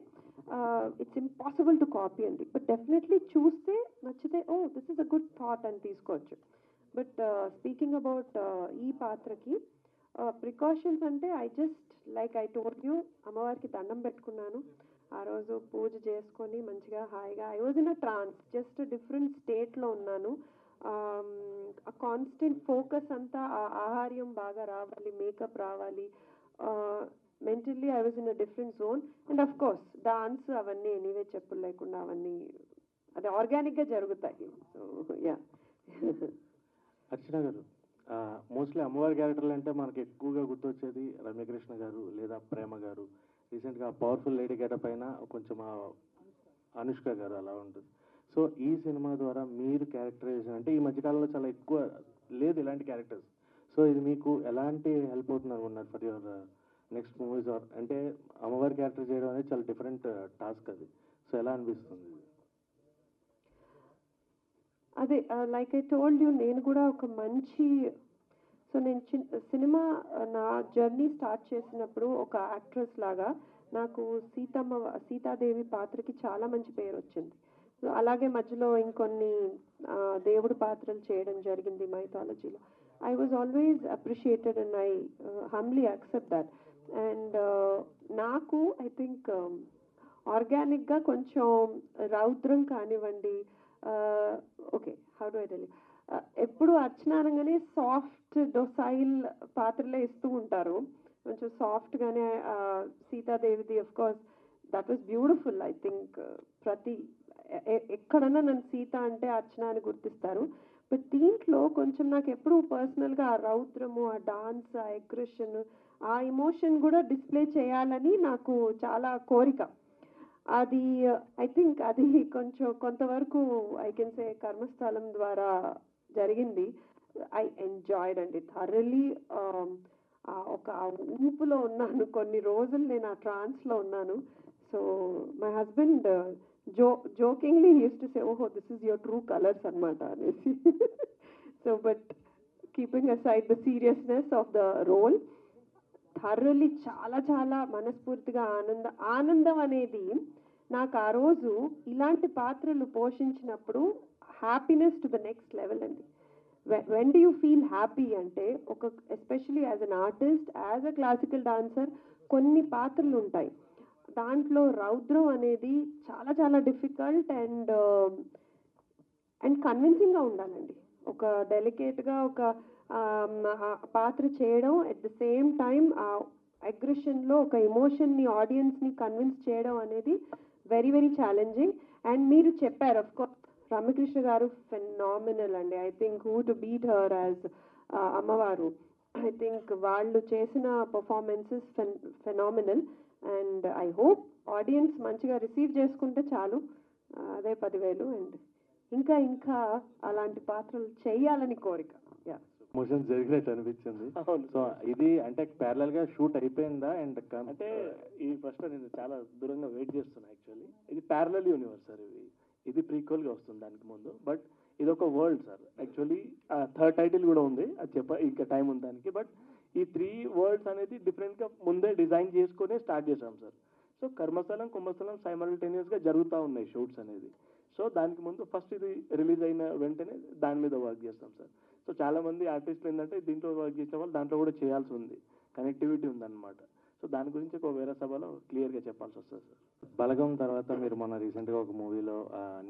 Speaker 9: ఇట్స్ ఇంపాసిబుల్ టు కాపీ అండి. బట్ డెఫినెట్లీ చూస్తే నచ్చితే oh this is a good thought అని తీసుకోవచ్చు. బట్ స్పీకింగ్ అబౌట్ ఈ పాత్రకి ప్రికాషన్స్ అంటే I just like I told you, అమ్మవారికి దండం పెట్టుకున్నాను ఆ రోజు, పూజ చేసుకొని మంచిగా హాయిగా I was in a trance, just different స్టేట్లో ఉన్నాను. ఆ కాన్స్టెంట్ ఫోకస్ అంతా ఆ ఆహార్యం బాగా రావాలి, మేకప్ రావాలి, mentally I was in a different zone. And of course dance అవన్నీ ఎనీవే చెప్పులు లేకుండా అవన్నీ అది ఆర్గానిక్గా జరుగుతాయి. So yeah.
Speaker 1: అర్చన గారు, మోస్ట్లీ అమ్మవారి క్యారెక్టర్లు అంటే మనకి ఎక్కువగా గుర్తొచ్చేది రమ్యకృష్ణ గారు లేదా ప్రేమ గారు. రీసెంట్గా పవర్ఫుల్ లేడీ గెటప్ పైన కొంచెం అనుష్క గారు అలా ఉంటుంది. సో ఈ సినిమా ద్వారా మీరు క్యారెక్టరైజేషన్ అంటే ఈ మధ్యకాలంలో చాలా ఎక్కువ లేదు ఇలాంటి క్యారెక్టర్స్. సో ఇది మీకు ఎలాంటి హెల్ప్ అవుతుంది అనుకున్నారు ఫర్ యువర్ నెక్స్ట్ మూవీస్? అంటే అమ్మవారి క్యారెక్టర్ చేయడం అనేది చాలా డిఫరెంట్ టాస్క్ అది. సో ఎలా అనిపిస్తుంది?
Speaker 9: అదే లైక్ ఐ టోల్డ్ యూ, నేను కూడా ఒక మంచి, సో నేను సినిమా నా జర్నీ స్టార్ట్ చేసినప్పుడు ఒక యాక్ట్రెస్ లాగా నాకు సీతాదేవి పాత్రకి చాలా మంచి పేరు వచ్చింది. అలాగే మధ్యలో ఇంకొన్ని దేవుడి పాత్రలు చేయడం జరిగింది మైథాలజీలో. I was always appreciated and I humbly accept that. And నాకు ఐ థింక్ ఆర్గానిక్గా కొంచెం రౌద్రం కానివ్వండి, okay how do I tell you, ఎప్పుడు అర్చన అనగానే సాఫ్ట్ డొసైల్ పాత్రలే ఇస్తూ ఉంటారు, కొంచెం సాఫ్ట్గానే. సీతాదేవిది of course that was beautiful. I think ఎక్కడన్నా నన్ను సీత అంటే అర్చన అని గుర్తిస్తారు. బట్ దీంట్లో కొంచెం నాకు ఎప్పుడు పర్సనల్గా ఆ రౌద్రము, ఆ డాన్స్, ఆ అగ్రెషన్, ఆ ఎమోషన్ కూడా డిస్ప్లే చేయాలని నాకు చాలా కోరిక. అది ఐ థింక్ అది కొంచెం కొంతవరకు ఐ కెన్ సే కర్మస్థలం ద్వారా జరిగింది. ఐ ఎంజాయ్డ్ అండి థరలీ. ఒక ఊపులో ఉన్నాను కొన్ని రోజులు, నేను ఆ ట్రాన్స్లో ఉన్నాను. So my husband jokingly use to say ఓహో this is your true colours అనమాట అనేసి. So but keeping aside the seriousness of the role, thoroughly చాలా చాలా మనస్ఫూర్తిగా ఆనందం అనేది నాకు ఆ రోజు ఇలాంటి పాత్రలు పోషించినప్పుడు happiness to the next level అండి. When do you feel happy అంటే ఒక especially as an artist, as a classical dancer కొన్ని పాత్రలు ఉంటాయి దాంట్లో రౌద్రం అనేది చాలా చాలా డిఫికల్ట్ అండ్ కన్విన్సింగ్గా ఉండాలండి. ఒక డెలికేట్గా ఒక పాత్ర చేయడం, ఎట్ ద సేమ్ టైం ఆ అగ్రెషన్లో ఒక ఎమోషన్ని ఆడియన్స్ని కన్విన్స్ చేయడం అనేది వెరీ వెరీ ఛాలెంజింగ్. అండ్ మీరు చెప్పారు ఆఫ్ కోర్స్ రమ్యకృష్ణ గారు ఫెనామినల్ అండి. I think who to beat her as అమ్మవారు. ఐ థింక్ వాళ్ళు చేసిన performances phenomenal. And I hope audience మంచిగా రిసీవ్ చేసుకుంటే చాలు, అదే 10,000. అండ్ ఇంకా ఇంకా అలాంటి పాత్రలు చేయాలని కోరిక. యా,
Speaker 1: మోషన్స్ జరిగినట్టు అనిపించింది. సో ఇది అంటే ప్యారలల్ గా షూట్ అయిపోయిందా? అండ్ అంటే ఈ ఫస్ట్ నేను చాలా దూరంగా వెయిట్ చేస్తున్నా. యాక్చువల్లీ ఇది ప్యారలల్ యూనివర్స్ సార్. ఇది ప్రీక్వల్ గా వస్తుంది దానికి ముందు, బట్ ఇది ఒక world sir. Actually third title కూడా ఉంది, అది ఇంకా టైం ఉంది దానికి. బట్ ఈ 3 వరల్డ్స్ అనేది డిఫరెంట్ గా ముందే డిజైన్ చేసుకునే స్టార్ట్ చేసాం సార్. సో కర్మస్థలం కుంభస్థలం సైమల్టేనియస్ గా జరుగుతూ ఉన్నాయి షూట్స్ అనేది. సో దానికి ముందు ఫస్ట్ ఇది రిలీజ్ అయిన వెంటనే దాని మీద వర్క్ చేస్తాం సార్. సో చాలా మంది ఆర్టిస్టులు ఏంటంటే దీంట్లో వర్క్ చేసిన వాళ్ళు దాంట్లో కూడా చేయాల్సి ఉంది, కనెక్టివిటీ ఉందన్నమాట. సో దాని గురించి ఒక వేరే సభలో క్లియర్గా చెప్పాల్సి వస్తుంది సార్.
Speaker 14: బలగం తర్వాత మీరు మొన్న రీసెంట్గా ఒక మూవీలో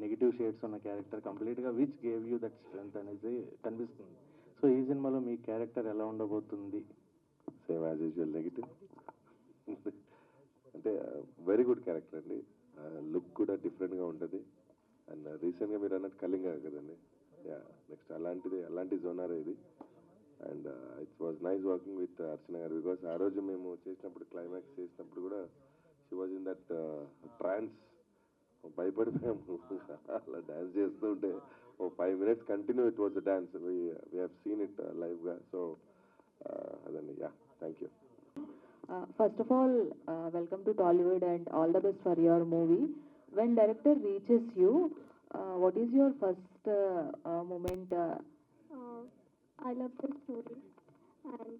Speaker 14: నెగిటివ్ షేడ్స్ ఉన్న క్యారెక్టర్ కంప్లీట్గా which gave you that strength అనేది కనిపిస్తుంది. సో ఈ సినిమాలో మీ క్యారెక్టర్ ఎలా ఉండబోతుంది?
Speaker 3: సేమ్ యాజ్ యూజువల్ నెగిటివ్ అంటే వెరీ గుడ్ క్యారెక్టర్ అండి. లుక్ కూడా డిఫరెంట్గా ఉంటుంది. అండ్ రీసెంట్గా మీరు అన్నట్టు కళింగ కదండి. యా, నెక్స్ట్ అలాంటి జోనర్ ఇది. And it was nice working with Archana గారు. బికాస్ ఆ రోజు మేము చేసినప్పుడు క్లైమాక్స్ చేసినప్పుడు కూడా she was in that trance. భయపడిపోయాము అలా డ్యాన్స్ చేస్తూ ఉంటే. 5 minutes continue it was dance. We have seen it లైవ్గా. సో అదండి. Yeah, thank you.
Speaker 13: First of all, welcome to Tollywood and all the best for your movie. When director reaches you, what is your first moment?
Speaker 7: I love the story, and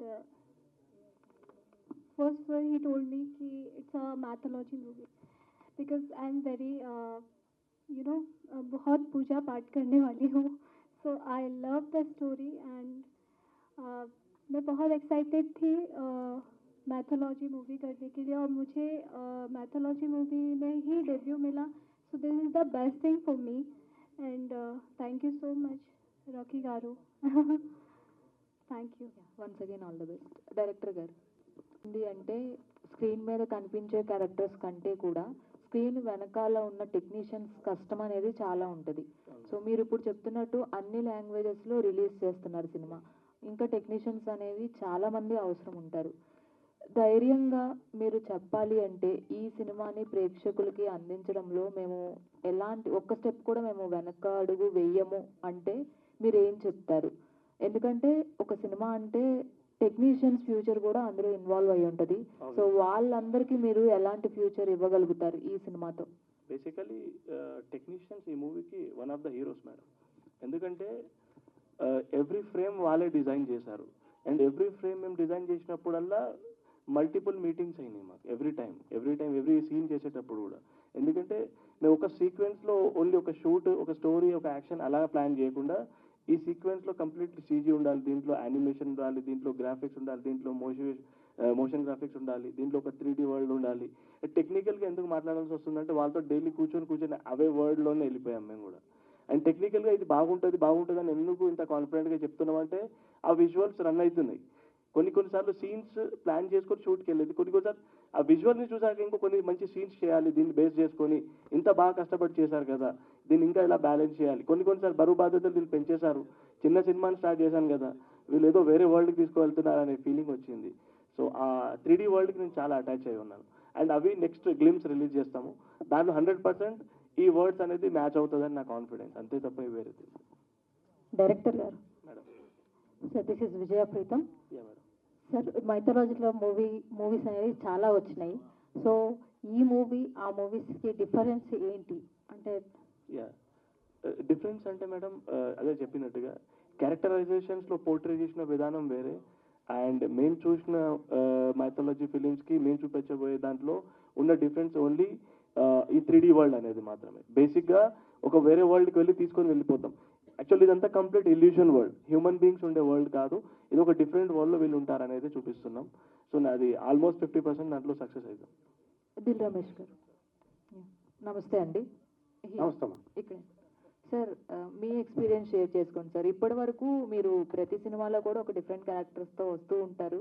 Speaker 7: first when he told me कि it's a mythology movie, because I'm very बहुत पूजा पाठ करने वाली हूँ. So I love the story and मैं बहुत एक्साइटेड थी मैथोलॉजी मूवी करने के लिए, और मुझे मैथोलॉजी मूवी में ही डेब्यू मिला. So this is the best thing for me, and thank you so much, Rocky Garu. Thank you.
Speaker 13: Once again, all the best. Director గారు అంటే స్క్రీన్ మీద కనిపించే క్యారెక్టర్స్ కంటే కూడా స్క్రీన్ వెనకాల ఉన్న టెక్నీషియన్స్ కష్టం అనేది చాలా ఉంటుంది. సో మీరు ఇప్పుడు చెప్తున్నట్టు అన్ని లాంగ్వేజెస్లో రిలీజ్ చేస్తున్నారు సినిమా. ఇంకా టెక్నీషియన్స్ అనేవి చాలా మంది అవసరం ఉంటారు. ధైర్యంగా మీరు చెప్పాలి అంటే ఈ సినిమాని ప్రేక్షకులకి అందించడంలో మేము ఎలాంటి ఒక్క స్టెప్ కూడా మేము వెనక అడుగు వెయ్యము అంటే మీరు ఏం చెప్తారు? ఎందుకంటే ఒక సినిమా అంటే టెక్నీషియన్స్ ఫ్యూచర్ కూడా అందులో ఇన్వాల్వ్ అయి ఉంటుంది. సో వాళ్ళందరికీ మీరు ఎలాంటి ఫ్యూచర్ ఇవ్వగలుగుతారు ఈ సినిమాతో?
Speaker 1: బేసికలీ టెక్నీషియన్స్ ఈ మూవీకి one of the heroes madam. ఎందుకంటే ఎవ్రీ ఫ్రేమ్ వాళ్ళే డిజైన్ చేశారు. అండ్ ఎవ్రీ ఫ్రేమ్ మేము డిజైన్ చేసినప్పుడల్లా మల్టిపుల్ మీటింగ్స్ అయినాయి మాకు. ఎవ్రీ టైం ఎవ్రీ సీన్ చేసేటప్పుడు కూడా. ఎందుకంటే మేము ఒక సీక్వెన్స్లో ఓన్లీ ఒక షూట్, ఒక స్టోరీ, ఒక యాక్షన్ అలా ప్లాన్ చేయకుండా ఈ సీక్వెన్స్లో కంప్లీట్లీ సీజీ ఉండాలి, దీంట్లో యానిమేషన్ ఉండాలి, దీంట్లో గ్రాఫిక్స్ ఉండాలి, దీంట్లో మోషన్ గ్రాఫిక్స్ ఉండాలి, దీంట్లో ఒక 3D వరల్డ్ ఉండాలి. టెక్నికల్గా ఎందుకు మాట్లాడాల్సి వస్తుందంటే వాళ్ళతో డైలీ కూర్చొని అవే వరల్డ్లోనే వెళ్ళిపోయాం మేము కూడా. అండ్ టెక్నికల్గా ఇది బాగుంటుంది అని ఎందుకు ఇంత కాన్ఫిడెంట్గా చెప్తున్నామంటే ఆ విజువల్స్ రన్ అవుతున్నాయి. కొన్నిసార్లు సీన్స్ ప్లాన్ చేసుకొని షూట్కి వెళ్ళేది, కొన్నిసార్లు ఆ విజువల్ని చూసాక ఇంకో కొన్ని మంచి సీన్స్ చేయాలి దీన్ని బేస్ చేసుకొని, ఇంత బాగా కష్టపడి చేశారు కదా దీన్ని ఇంకా ఇలా బ్యాలెన్స్ చేయాలి. కొన్నిసార్లు బరువు బాధ్యతలు వీళ్ళు పెంచేశారు, చిన్న సినిమాని స్టార్ట్ చేశాను కదా వీళ్ళు ఏదో వేరే వరల్డ్కి తీసుకువెళ్తున్నారు అనే ఫీలింగ్ వచ్చింది. సో ఆ 3D వరల్డ్కి నేను చాలా అటాచ్ అయి ఉన్నాను. అండ్ అవి నెక్స్ట్ గ్లిమ్స్ రిలీజ్ చేస్తాము. దాంట్లో 100% ఈ వర్డ్స్ అనేది మ్యాచ్ అవుతుందని నా కాన్ఫిడెన్స్, అంతే తప్ప వేరే.
Speaker 13: డైరెక్టర్ గారు
Speaker 1: madam.
Speaker 13: Sir, this is Vijaya Preetham.
Speaker 1: Yeah madam.
Speaker 13: Sir, మైథాలజీలో మూవీస్ అనేవి చాలా వచ్చినాయి. సో ఈ మూవీ ఆ మూవీస్కి డిఫరెన్స్ ఏంటి అంటే?
Speaker 1: యా, డిఫరెన్స్ అంటే మేడం అదే చెప్పినట్టుగా క్యారెక్టరైజేషన్స్లో పోర్ట్రే చేసిన విధానం వేరే. అండ్ మేము చూసిన మైథాలజీ ఫిలిమ్స్కి మేము చూపించబోయే దాంట్లో ఉన్న డిఫరెన్స్ ఓన్లీ ఈ 3D వరల్డ్ అనేది మాత్రమే. బేసిక్గా ఒక వేరే వరల్డ్కి వెళ్ళి తీసుకొని వెళ్ళిపోతాం. యాక్చువల్లీ ఇదంతా complete illusion world, human beings ఉండే వరల్డ్ కాదు. ఇది ఒక డిఫరెంట్ వరల్డ్లో వీళ్ళు ఉంటారనేది చూపిస్తున్నాం. సో నాది ఆల్మోస్ట్ 50% దాంట్లో సక్సెస్ అవుతాం.
Speaker 15: దిల్ రమేష్ గారు. నమస్తే అండి.
Speaker 2: నమస్తే అమ్మా.
Speaker 15: ఇక్కడ సార్ మీ ఎక్స్పీరియన్స్ షేర్ చేసుకోండి సార్. ఇప్పటి వరకు మీరు ప్రతి సినిమాలో కూడా ఒక డిఫరెంట్ క్యారెక్టర్స్తో వస్తూ ఉంటారు,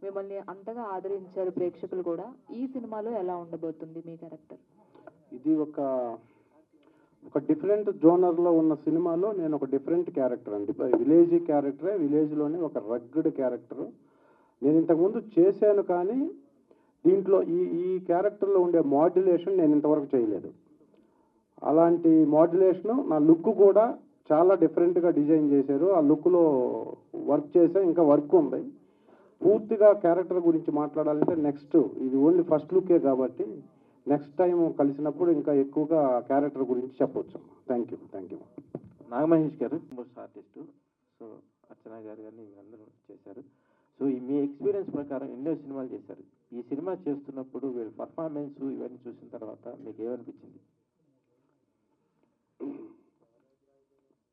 Speaker 15: మిమ్మల్ని అంతగా ఆదరించారు ప్రేక్షకులు కూడా. ఈ సినిమాలో ఎలా ఉండబోతుంది మీ క్యారెక్టర్?
Speaker 2: ఇది ఒక డిఫరెంట్ జోనర్లో ఉన్న సినిమాలో నేను ఒక డిఫరెంట్ క్యారెక్టర్ అండి. విలేజ్ క్యారెక్టరే, విలేజ్లోనే ఒక రగ్డ్ క్యారెక్టర్. నేను ఇంతకుముందు చేశాను, కానీ దీంట్లో ఈ క్యారెక్టర్లో ఉండే మాడ్యులేషన్ నేను ఇంతవరకు చేయలేదు. అలాంటి మాడ్యులేషను, నా లుక్ కూడా చాలా డిఫరెంట్గా డిజైన్ చేశారు. ఆ లుక్లో వర్క్ చేసే ఇంకా వర్క్ ఉంది. పూర్తిగా క్యారెక్టర్ గురించి మాట్లాడాలంటే నెక్స్ట్, ఇది ఓన్లీ ఫస్ట్ లుకే కాబట్టి నెక్స్ట్ టైం కలిసినప్పుడు ఇంకా ఎక్కువగా క్యారెక్టర్ గురించి చెప్పవచ్చు. Thank you.
Speaker 11: నాగమహేష్ గారు మోస్ట్ ఆర్టిస్టు, సో అర్చన గారు కానీ అందరూ చేశారు. సో మీ ఎక్స్పీరియన్స్ ప్రకారం ఎన్నో సినిమాలు చేశారు. ఈ సినిమా చేస్తున్నప్పుడు వీళ్ళ పర్ఫార్మెన్స్ ఇవన్నీ చూసిన తర్వాత మీకు ఏమనిపించింది?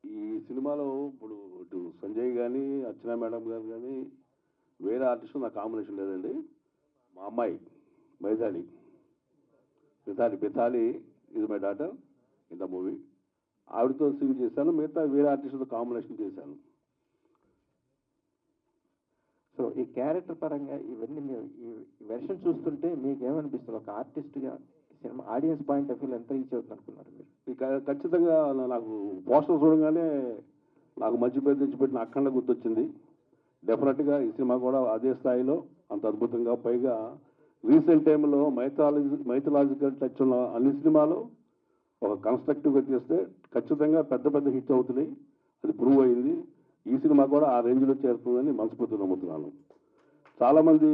Speaker 4: ఈ సినిమాలో ఇప్పుడు ఇటు సంజయ్ కానీ అర్చన మేడం గారు కానీ వేరే ఆర్టిస్ట్ నా కాంబినేషన్ లేదండి. మా అమ్మాయి బెతాలి ఇది my daughter in the movie. ఆవిడతో సీన్ చేశాను, మిగతా వేరే ఆర్టిస్ట్తో కాంబినేషన్ చేశాను.
Speaker 11: సో ఈ క్యారెక్టర్ పరంగా ఇవన్నీ ఈ వెర్షన్ చూస్తుంటే మీకు ఏమనిపిస్తుంది? ఒక ఆర్టిస్ట్గా cinema audience point of view ఎంత రీచ్ అవుతుంది అనుకున్నారు మీరు?
Speaker 4: ఖచ్చితంగా నాకు పోస్టర్ చూడగానే నాకు మంచి పేరు తెచ్చిపెట్టిన అఖండ గుర్తొచ్చింది. డెఫినెట్గా ఈ సినిమా కూడా అదే స్థాయిలో అంత అద్భుతంగా, పైగా రీసెంట్ టైంలో మైథలాజికల్ టచ్ ఉన్న అన్ని సినిమాలు ఒక కన్స్ట్రక్టివ్గా చేస్తే ఖచ్చితంగా పెద్ద హిట్ అవుతున్నాయి. అది ప్రూవ్ అయింది. ఈ సినిమా కూడా ఆ రేంజ్లో చేరుతుందని మనస్ఫూర్తిగా నమ్ముతున్నాను. చాలామంది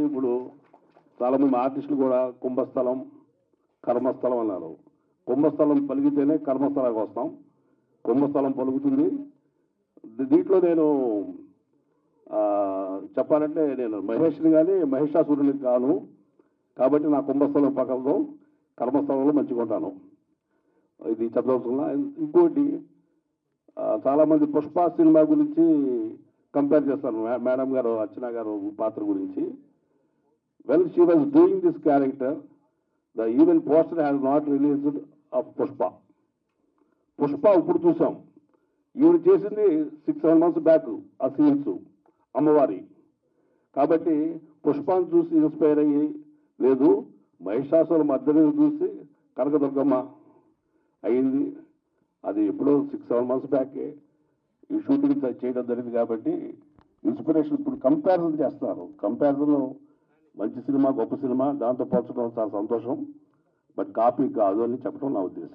Speaker 4: ఆర్టిస్టులు కూడా కుంభస్థలం, కర్మస్థలం అన్నారు. కుంభస్థలం పలిగితేనే కర్మస్థలానికి వస్తాం. కుంభస్థలం పలుకుతుంది. దీంట్లో నేను చెప్పాలంటే నేను మహేష్ని కానీ మహిషాసురుని కాను కాబట్టి నా కుంభస్థలం పక్కలో కర్మస్థలంలో మంచిగా ఉంటాను. ఇది చెప్పదలుచుకున్నా. ఇంకోటి చాలామంది పుష్ప సినిమా గురించి కంపేర్ చేస్తాను మేడం గారు, అర్చన గారు పాత్ర గురించి. When she was doing this character, the even poster has not released of Pushpa. ఇప్పుడు చూసాం. ఈవిడ చేసింది 6-7 months బ్యాక్ ఆ సీన్స్ అమ్మవారి. కాబట్టి పుష్పాన్ని చూసి ఇన్స్పైర్ అయ్యి, లేదు మహిషాసుల మధ్యని చూసి కనకదుర్గమ్మ అయింది. అది ఎప్పుడో 6-7 months బ్యాకే ఈ షూటింగ్ చేయడం జరిగింది. కాబట్టి ఇన్స్పిరేషన్ ఇప్పుడు కంపారిజన్ చేస్తున్నారు. కంపారిజన్ మంచి సినిమా, గొప్ప సినిమా, దాంతో పోల్చడం చాలా సంతోషం. బట్ కాపీ కాదు అని చెప్పడం నా ఉద్దేశం.